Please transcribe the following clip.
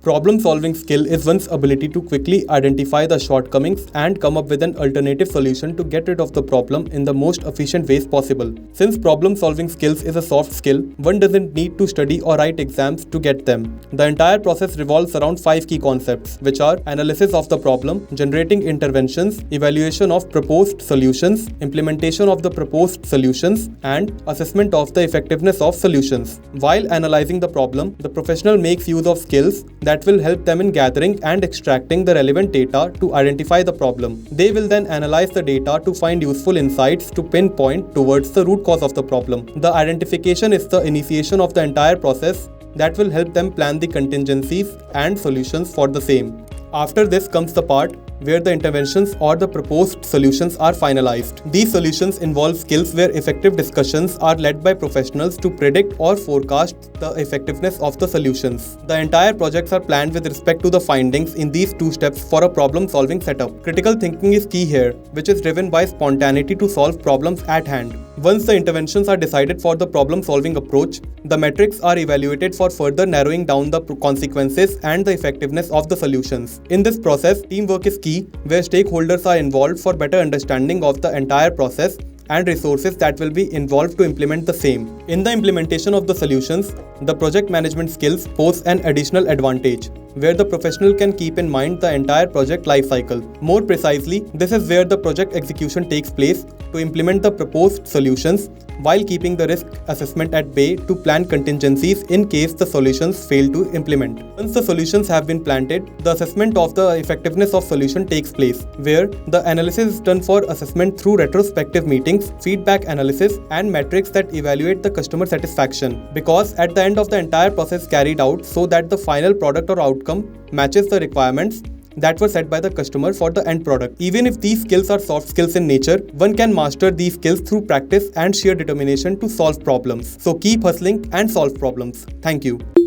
Problem-solving skill is one's ability to quickly identify the shortcomings and come up with an alternative solution to get rid of the problem in the most efficient ways possible. Since problem-solving skills is a soft skill, one doesn't need to study or write exams to get them. The entire process revolves around 5 key concepts, which are analysis of the problem, generating interventions, evaluation of proposed solutions, implementation of the proposed solutions, and assessment of the effectiveness of solutions. While analyzing the problem, the professional makes use of skills that will help them in gathering and extracting the relevant data to identify the problem. They will then analyze the data to find useful insights to pinpoint towards the root cause of the problem. The identification is the initiation of the entire process that will help them plan the contingencies and solutions for the same. After this comes the part where the interventions or the proposed solutions are finalized. These solutions involve skills where effective discussions are led by professionals to predict or forecast the effectiveness of the solutions. The entire projects are planned with respect to the findings in these 2 steps for a problem-solving setup. Critical thinking is key here, which is driven by spontaneity to solve problems at hand. Once the interventions are decided for the problem-solving approach, the metrics are evaluated for further narrowing down the consequences and the effectiveness of the solutions. In this process, teamwork is key, where stakeholders are involved for better understanding of the entire process and resources that will be involved to implement the same. In the implementation of the solutions, the project management skills pose an additional advantage, where the professional can keep in mind the entire project lifecycle. More precisely, this is where the project execution takes place to implement the proposed solutions while keeping the risk assessment at bay to plan contingencies in case the solutions fail to implement. Once the solutions have been planted, the assessment of the effectiveness of solution takes place, where the analysis is done for assessment through retrospective meetings, feedback analysis, and metrics that evaluate the customer satisfaction. Because at the end of the entire process carried out so that the final product or outcome matches the requirements that were set by the customer for the end product. Even if these skills are soft skills in nature, one can master these skills through practice and sheer determination to solve problems. So keep hustling and solve problems. Thank you.